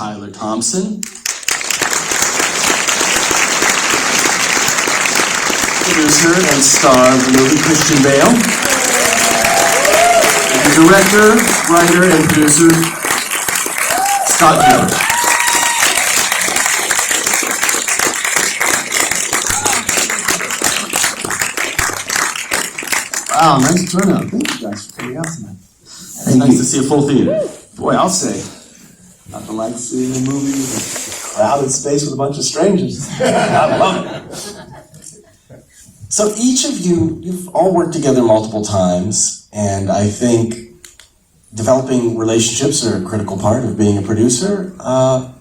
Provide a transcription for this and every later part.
Tyler Thompson. Producer and star of the movie Christian Bale. And the director, writer, and producer, Scott Jones. Wow, nice turnout. Thank you guys for coming out tonight. It's nice to see a full theater. Boy, I'll say, nothing like seeing a movie in a crowded space with a bunch of strangers. I love it. So each of you, you've all worked together multiple times, and I think developing relationships are a critical part of being a producer. How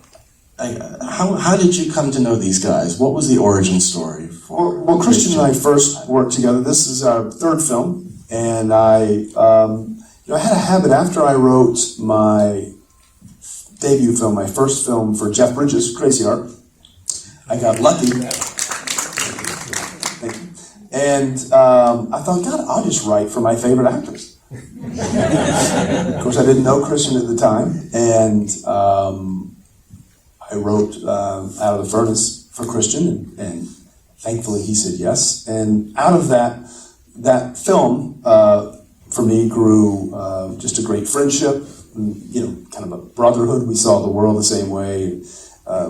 did you come to know these guys? What was the origin story? Well, Christian and I first worked together. This is our third film, and I had a habit after I wrote my debut film, my first film for Jeff Bridges, Crazy Heart. I got lucky. And I thought, God, I'll just write for my favorite actors. Of course, I didn't know Christian at the time, and I wrote Out of the Furnace for Christian, and thankfully he said yes. And out of that film, for me, grew just a great friendship, and, kind of a brotherhood. We saw the world the same way.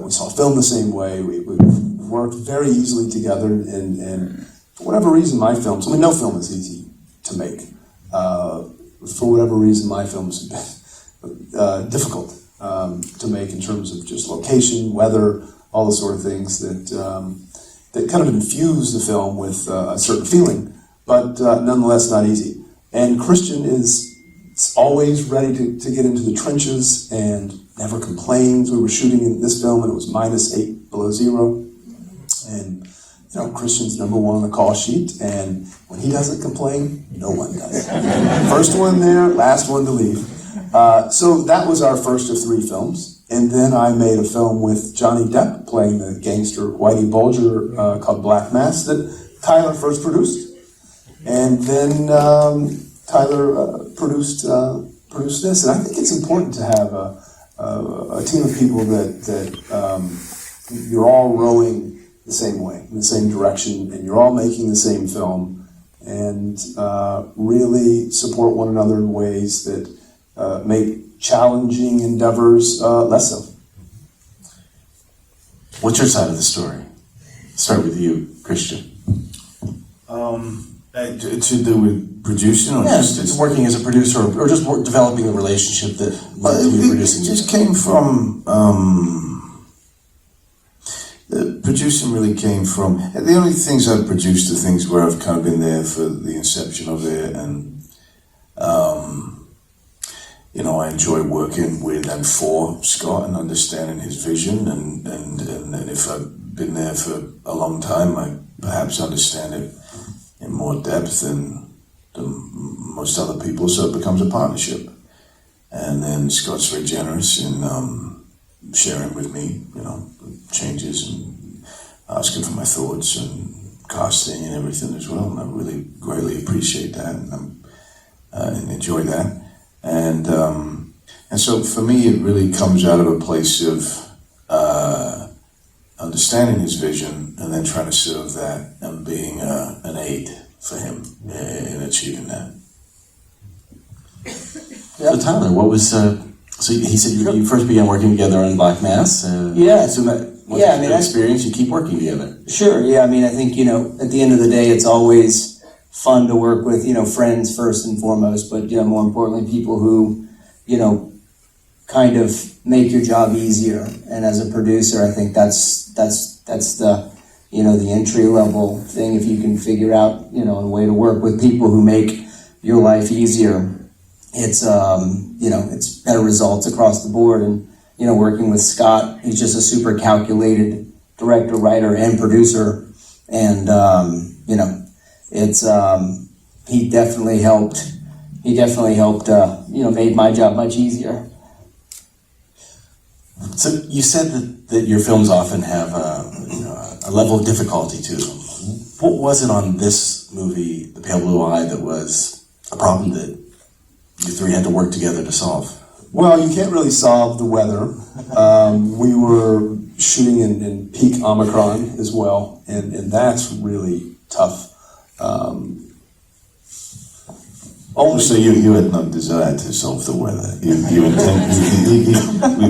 We saw film the same way. We worked very easily together, and for whatever reason, my films, no film is easy to make. For whatever reason, my films have been difficult to make in terms of just location, weather, all the sort of things that kind of infuse the film with a certain feeling, but nonetheless not easy. And Christian is always ready to get into the trenches and never complains. We were shooting in this film and it was -8 below zero. And Christian's number one on the call sheet, and when he doesn't complain, no one does. First one there, last one to leave. So that was our first of 3 films. And then I made a film with Johnny Depp playing the gangster Whitey Bulger called Black Mass that Tyler first produced. And then Tyler produced this. And I think it's important to have a team of people that you're all rowing the same way, in the same direction, and you're all making the same film, and really support one another in ways that make challenging endeavors less so. What's your side of the story? Start with you, Christian. To do with producing, or just working as a producer, or just developing a relationship that led to you producing. It just came from the producing really came from the only things I've produced are things where I've kind of been there for the inception of it, and I enjoy working with and for Scott and understanding his vision, and if I've been there for a long time, I perhaps understand it in more depth than most other people, so it becomes a partnership. And then Scott's very generous in sharing with me, changes and asking for my thoughts and casting and everything as well. And I really greatly appreciate that, and enjoy that. And so for me, it really comes out of a place of understanding his vision and then trying to serve that and being an aid for him in achieving that. So Tyler, what was, so he said you first began working together on Black Mass. Yeah. I assume that once you get experience, you keep working together. Sure, yeah, I think, at the end of the day, it's always fun to work with, friends first and foremost, but, more importantly, people who, kind of make your job easier. And as a producer, I think that's the, the entry level thing. If you can figure out, a way to work with people who make your life easier, it's, it's better results across the board. And, working with Scott, he's just a super calculated director, writer, and producer. And, it's, he definitely helped, made my job much easier. So you said that your films often have a level of difficulty to them. What was it on this movie, The Pale Blue Eye, that was a problem that you 3 had to work together to solve? Well, you can't really solve the weather. We were shooting in peak Omicron as well, and that's really tough. Only So you had no desire to solve the weather.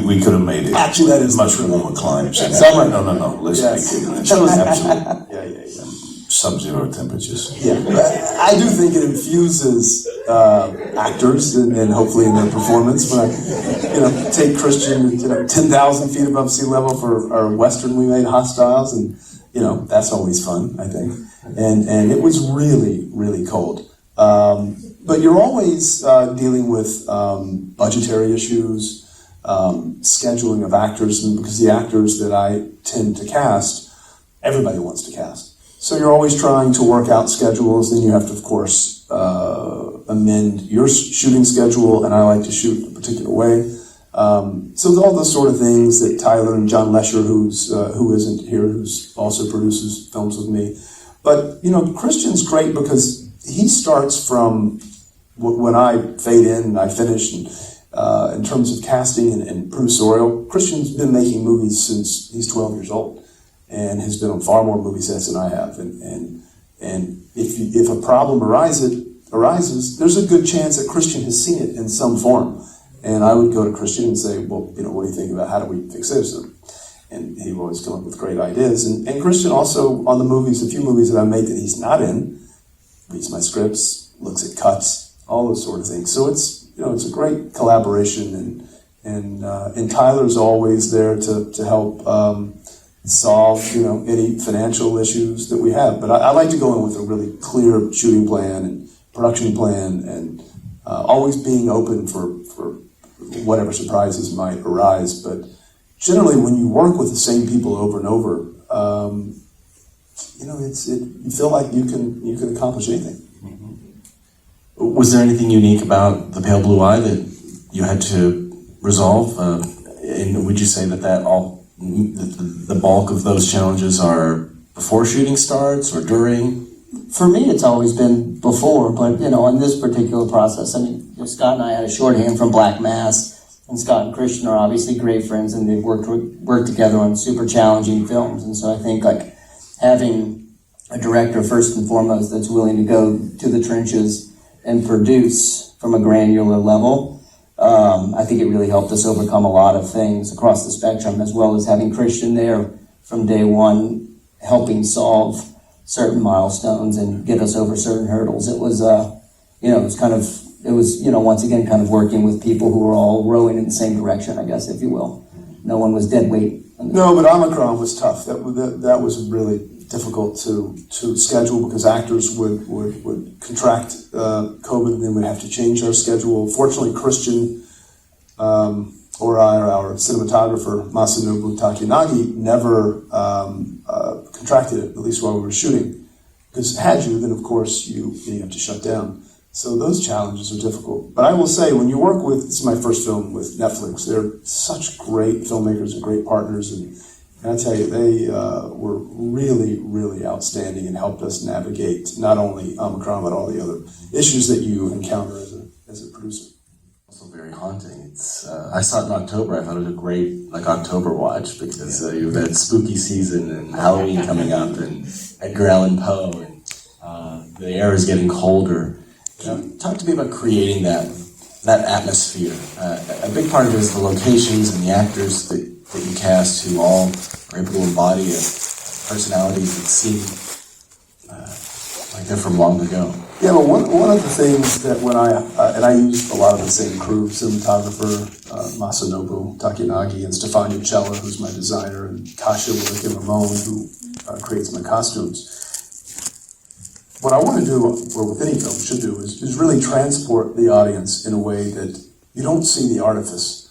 We could have made it Actually, that is much true. warmer climes. Summer. No. Let's Yes. make it That was- absolutely Yeah. sub-zero temperatures. Yeah, I do think it infuses actors and hopefully in their performance. When I, take Christian, 10,000 feet above sea level for our Western we made, Hostiles, and that's always fun, I think. And it was really, really cold. But you're always dealing with budgetary issues, scheduling of actors, and because the actors that I tend to cast, everybody wants to cast. So you're always trying to work out schedules. Then you have to, of course, amend your shooting schedule, and I like to shoot a particular way. So all those sort of things that Tyler and John Lesher, who isn't here, who's also produces films with me. But Christian's great because he starts from when I fade in and I finish. And in terms of casting and producerial, Christian's been making movies since he's 12 years old, and has been on far more movie sets than I have. And if a problem arises, there's a good chance that Christian has seen it in some form. And I would go to Christian and say, well, what do you think about how do we fix this? And he would always come up with great ideas. And Christian also, on the few movies that I made that he's not in, reads my scripts, looks at cuts, all those sort of things. So it's a great collaboration, and Tyler's always there to help solve any financial issues that we have. But I like to go in with a really clear shooting plan and production plan, and always being open for whatever surprises might arise. But generally, when you work with the same people over and over, you feel like you can accomplish anything. Was there anything unique about The Pale Blue Eye that you had to resolve? And would you say that the bulk of those challenges are before shooting starts or during? For me, it's always been before, but in this particular process, Scott and I had a shorthand from Black Mass, and Scott and Christian are obviously great friends, and they've worked together on super challenging films. And so I think having a director first and foremost that's willing to go to the trenches and produce from a granular level, I think it really helped us overcome a lot of things across the spectrum, as well as having Christian there from day one, helping solve certain milestones and get us over certain hurdles. It was, once again, kind of working with people who were all rowing in the same direction, I guess, if you will. No one was dead weight. No, but Omicron was tough. That was really difficult to schedule, because actors would contract COVID, and then we'd have to change our schedule. Fortunately, Christian or our cinematographer, Masanobu Takinagi, never contracted it, at least while we were shooting. Because had you, then of course you have to shut down. So those challenges are difficult. But I will say, when you work with, this is my first film with Netflix, they're such great filmmakers and great partners, and I tell you, they were really, really outstanding and helped us navigate not only Omicron, but all the other issues that you encounter as a producer. Also very haunting. I saw it in October. I thought it was a great October watch, because you've had spooky season and Halloween coming up, and Edgar Allan Poe, and the air is getting colder. Talk to me about creating that atmosphere. A big part of it is the locations and the actors that you cast, who all are able to embody personalities that seem like they're from long ago. Yeah, well, one of the things that when I used a lot of the same crew, cinematographer Masanobu Takinagi and Stefania Cella, who's my designer, and Kasia Willicke-Ramon, who creates my costumes. What I want to do, or with any film should do, is really transport the audience in a way that you don't see the artifice.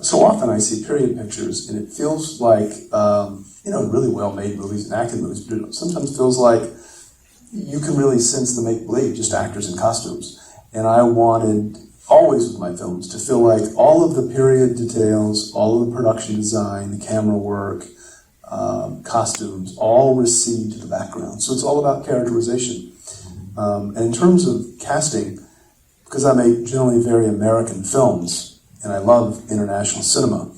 So often I see period pictures, and it feels like, really well-made movies and acted movies, but it sometimes feels like you can really sense the make-believe, just actors in costumes. And I wanted, always with my films, to feel like all of the period details, all of the production design, the camera work, costumes, all recede to the background. So it's all about characterization. And in terms of casting, because I make generally very American films, and I love international cinema,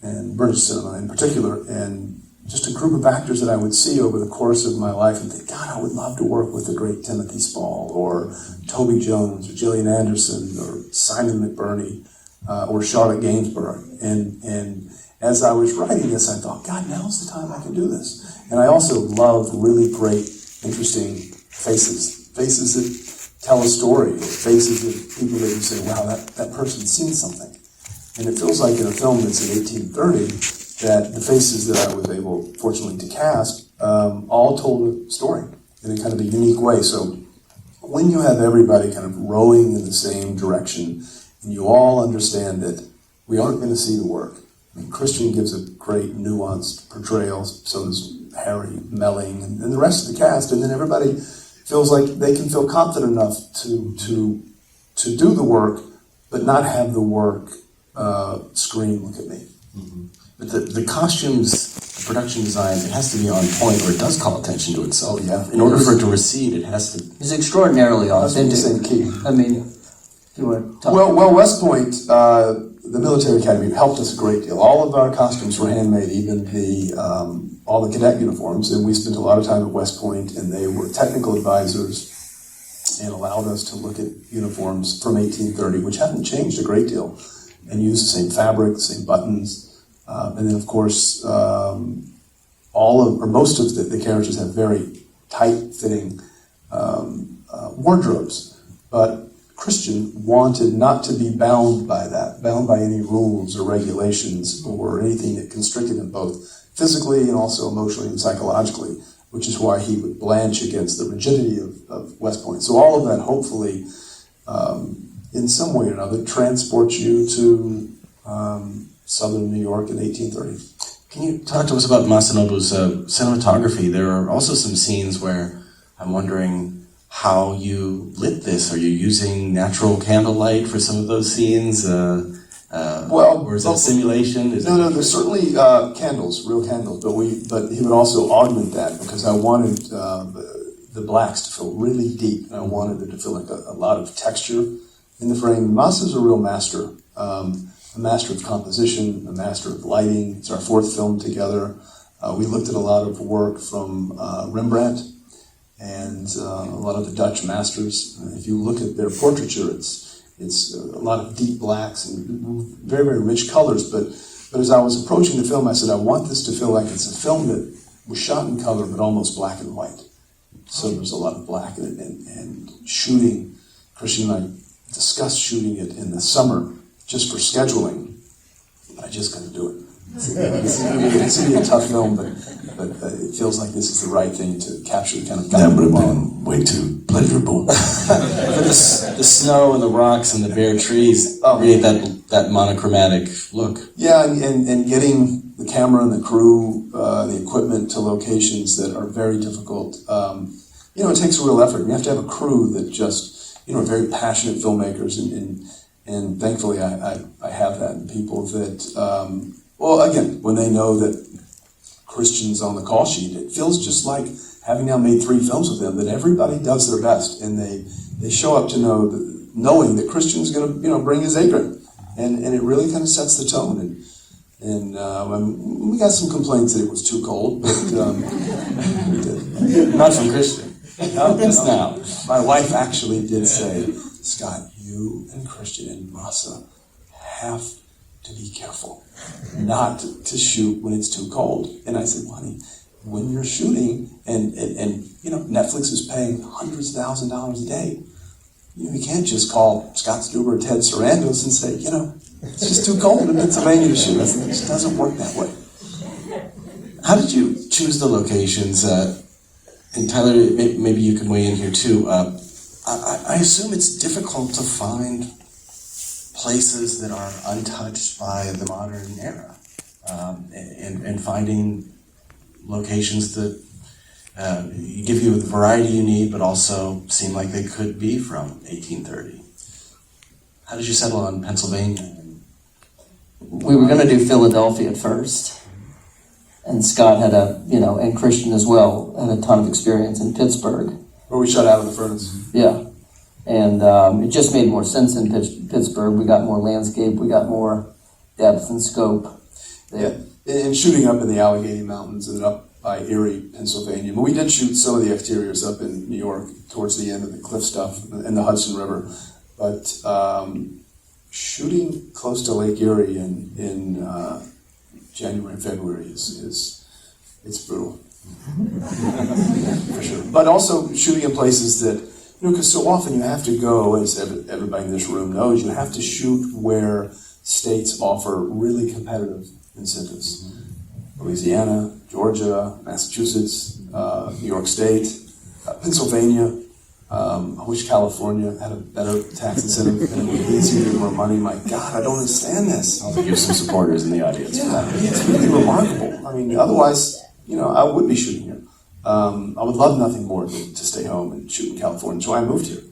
and British cinema in particular, and just a group of actors that I would see over the course of my life and think, God, I would love to work with the great Timothy Spall, or Toby Jones, or Gillian Anderson, or Simon McBurney, or Charlotte Gainsbourg. And as I was writing this, I thought, God, now's the time I can do this. And I also love really great, interesting faces that tell a story, faces of people that you say, wow, that person's seen something. And it feels like in a film that's in 1830, that the faces that I was able, fortunately, to cast, all told a story in a kind of a unique way. So when you have everybody kind of rowing in the same direction, and you all understand that we aren't going to see the work. I mean, Christian gives a great nuanced portrayal, so does Harry, Melling, and the rest of the cast, and then everybody feels like they can feel confident enough to do the work, but not have the work scream, look at me. Mm-hmm. But the costumes, the production design, it has to be on point, or it does call attention to itself. Oh, yeah. In order for it to recede, it has to. It's extraordinarily authentic. That's the same key. I mean, if you want to talk. Well, West Point, the military academy helped us a great deal. All of our costumes were handmade, even all the cadet uniforms, and we spent a lot of time at West Point, and they were technical advisors and allowed us to look at uniforms from 1830, which haven't changed a great deal, and use the same fabric, the same buttons. And then, of course, most of the characters have very tight-fitting wardrobes. But Christian wanted not to be bound by any rules or regulations or anything that constricted him both physically and also emotionally and psychologically, which is why he would blanch against the rigidity of West Point. So all of that, hopefully, in some way or another, transports you to southern New York in 1830. Can you talk to us about Masanobu's cinematography? There are also some scenes where I'm wondering how you lit this. Are you using natural candlelight for some of those scenes? Or is it a simulation? No, there's certainly candles, real candles, but he would also augment that because I wanted the blacks to feel really deep, and I wanted it to feel like a lot of texture in the frame. Masa's a real master. A master of composition, a master of lighting. It's our fourth film together. We looked at a lot of work from Rembrandt and a lot of the Dutch masters. If you look at their portraiture, it's a lot of deep blacks and very, very rich colors. But as I was approaching the film, I said, I want this to feel like it's a film that was shot in color, but almost black and white. So there's a lot of black in it. And shooting, Christian and I discussed shooting it in the summer, just for scheduling, but I just couldn't do it. It's going to be a tough film, but it feels like this is the right thing to capture the kind of... That would have been way too pleasurable. But the snow and the rocks and the bare trees create that monochromatic look. Yeah, and getting the camera and the crew, the equipment to locations that are very difficult. It takes a real effort. You have to have a crew that just, are very passionate filmmakers and thankfully, I have that in people that, again, when they know that Christian's on the call sheet, it feels just like having now made 3 films with them, that everybody does their best, and they show up to knowing that Christian's going to, bring his A-grade, and it really kind of sets the tone. And we got some complaints that it was too cold, but we did. Not from Christian. Just now. My wife actually did say, Scott, you and Christian and Masa have to be careful not to shoot when it's too cold. And I said, honey, when you're shooting and Netflix is paying hundreds of thousands of dollars a day, you can't just call Scott Stuber or Ted Sarandos and say, it's just too cold in Pennsylvania to shoot. It just doesn't work that way. How did you choose the locations? And Tyler, maybe you can weigh in here too. I assume it's difficult to find places that are untouched by the modern era, and finding locations that give you the variety you need, but also seem like they could be from 1830. How did you settle on Pennsylvania? We were going to do Philadelphia at first. And Scott had and Christian as well, had a ton of experience in Pittsburgh. Where we shut out of the furnace. Yeah. And it just made more sense in Pittsburgh. We got more landscape, we got more depth and scope. Yeah, and shooting up in the Allegheny Mountains and up by Erie, Pennsylvania. But we did shoot some of the exteriors up in New York towards the end of the cliff stuff and the Hudson River. But shooting close to Lake Erie in January and February it's brutal. For sure. But also shooting in places that, because so often you have to go, as everybody in this room knows, you have to shoot where states offer really competitive incentives. Louisiana, Georgia, Massachusetts, New York State, Pennsylvania. I wish California had a better tax incentive and it would be easier to get more money. My God, I don't understand this. I'll give some supporters in the audience for Yeah, that. it's really remarkable. I mean, otherwise, I would be shooting here. I would love nothing more than to stay home and shoot in California. That's why I moved here.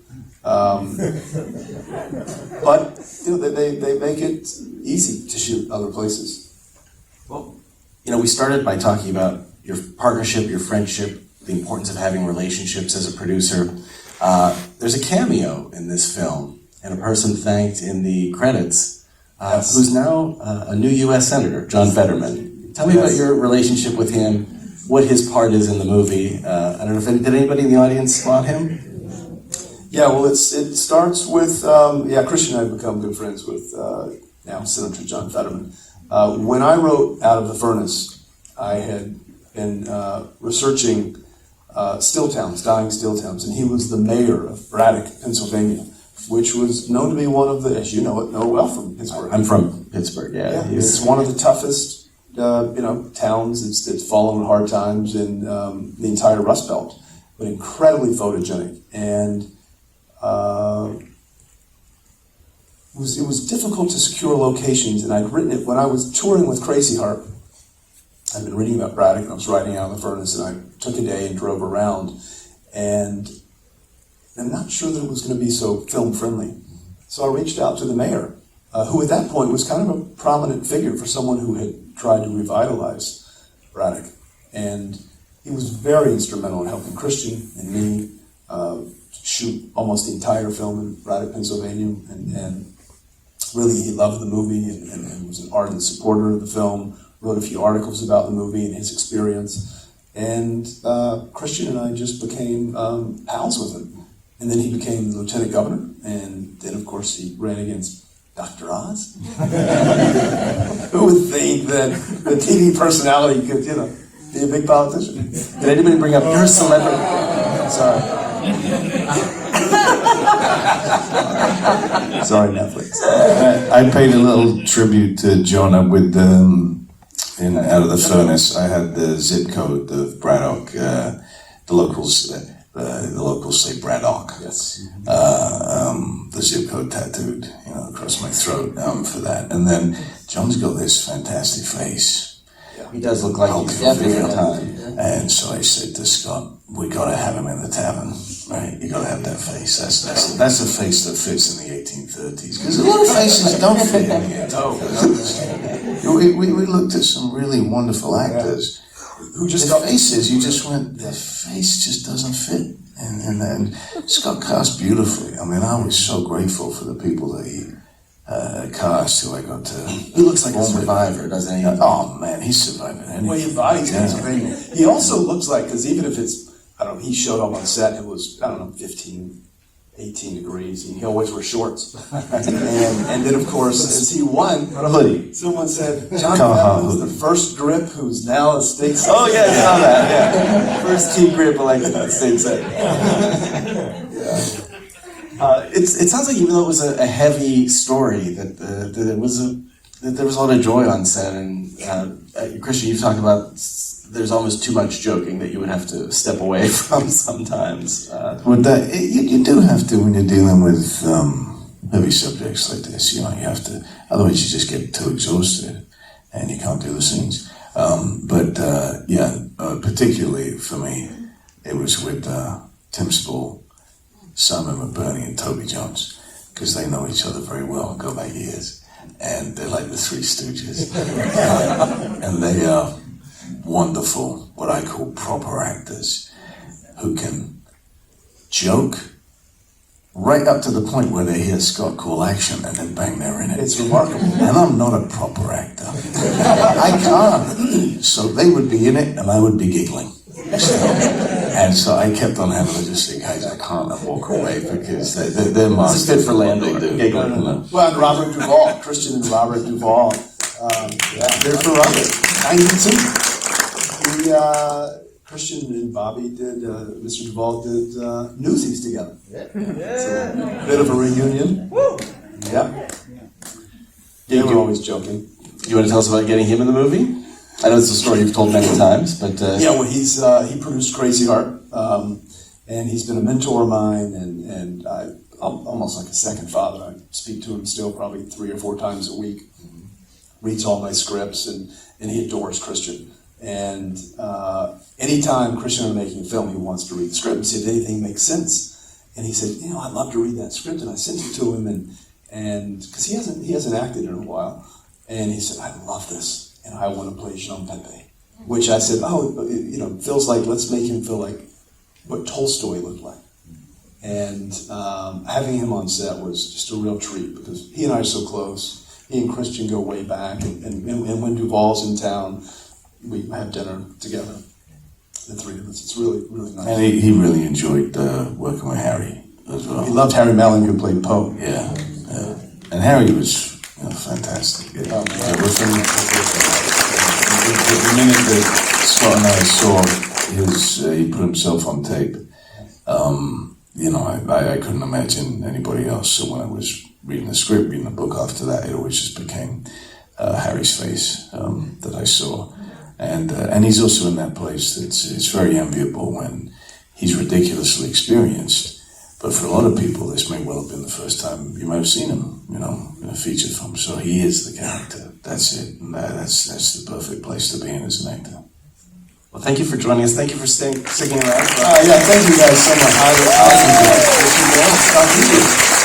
But they make it easy to shoot other places. Well, we started by talking about your partnership, your friendship, the importance of having relationships as a producer. There's a cameo in this film, and a person thanked in the credits, Yes. who's now a new U.S. Senator, John Fetterman. Tell me about your relationship with him, what his part is in the movie. I don't know if did anybody in the audience spot him? Yeah, well, it starts with, Christian and I have become good friends with now Senator John Fetterman. When I wrote Out of the Furnace, I had been researching still towns, dying still towns, and he was the mayor of Braddock, Pennsylvania, which was known to be one of the, as you know well from Pittsburgh. I'm from Pittsburgh, yeah. It's one of the toughest, towns. It's fallen hard times in the entire Rust Belt, but incredibly photogenic. And it was difficult to secure locations, and I'd written it when I was touring with Crazy Heart. I'd been reading about Braddock, and I was writing Out of the Furnace, and I took a day and drove around, and I'm not sure that it was going to be so film-friendly. So I reached out to the mayor, who at that point was kind of a prominent figure for someone who had tried to revitalize Braddock. And he was very instrumental in helping Christian and me shoot almost the entire film in Braddock, Pennsylvania, and really he loved the movie and was an ardent supporter of the film, wrote a few articles about the movie and his experience. And Christian and I just became pals with him. And then he became the lieutenant governor, and then of course he ran against Dr. Oz. Who would think that a TV personality could, be a big politician? Did anybody bring up your celebrity? Sorry. Sorry, Netflix. I paid a little tribute to Jonah with in Out of the Furnace. I had the zip code of Braddock. The locals say Braddock. Yes. The zip code tattooed, across my throat for that. And then John's got this fantastic face. He does look like he's having a time. And so I said to Scott, we got to have him in the tavern, right? You got to have that face. That's a face that fits in the 1830s. Because a lot of faces don't fit in the 1830s. We looked at some really wonderful actors who just got faces. You just went, their face just doesn't fit. And Scott cast beautifully. I mean, I was so grateful for the people that he cast who I got to. He looks like a survivor, doesn't he? Oh man, he's surviving anything. Well, your body's Pennsylvania. He also looks like, because even if it's, he showed up on set, it was, 15, 18 degrees, and he always wear shorts. and then, of course, as he won, A hoodie. someone said, John Fetterman was the first grip who's now a state senator. Oh yeah, I saw that. Yeah, first key grip elected at the state senate. It sounds like even though it was a heavy story, that there was a lot of joy on set. And Christian, you've talked about there's almost too much joking that you would have to step away from sometimes. With that, you do have to when you're dealing with heavy subjects like this. You have to. Otherwise, you just get too exhausted and you can't do the scenes. Particularly for me, it was with Tim Spall, Simon McBurney, and Toby Jones, because they know each other very well, go back years, and they're like the Three Stooges, and they are wonderful, what I call proper actors, who can joke right up to the point where they hear Scott call action and then bang, they're in it. It's remarkable. And I'm not a proper actor. I can't. So they would be in it and I would be giggling. And so I kept on having to just say, guys, I can't, and walk away because they're masters. This is good for at what Landor. they do. Giggling. You know. Well, and Robert Duvall, Christian and Robert Duvall. They're for Robert. 92. Christian and Bobby did, Mr. Duvall did Newsies together. Yeah. Bit of a reunion. Woo! Yeah. They were always joking. You want to tell us about getting him in the movie? I know it's a story you've told many times, but Yeah, well, he produced Crazy Heart, and he's been a mentor of mine, and I'm almost like a second father. I speak to him still probably 3 or 4 times a week. Reads all my scripts, and he adores Christian. And anytime Christian and I are making a film, he wants to read the script and see if anything makes sense. And he said, I'd love to read that script, and I sent it to him, and because he hasn't acted in a while, and he said, I love this. And I want to play Jean Pepe, which I said, feels like, let's make him feel like what Tolstoy looked like. And having him on set was just a real treat because he and I are so close. He and Christian go way back, and when Duvall's in town, we have dinner together, the 3 of us. It's really, really nice. And he really enjoyed working with Harry as well. He loved Harry Melling, who played Poe. Yeah. And Harry was fantastic. Yeah. The minute that Scott and I saw he put himself on tape, I couldn't imagine anybody else. So when I was reading the script, reading the book after that, it always just became Harry's face that I saw. And he's also in that place it's very enviable when he's ridiculously experienced. But for a lot of people, this may well have been the first time you might have seen him, in a feature film. So he is the character. That's it. And that's the perfect place to be in as an actor. well, thank you for joining us. Thank you for sticking around. Yeah, thank you guys so much. I enjoyed it. Thank you.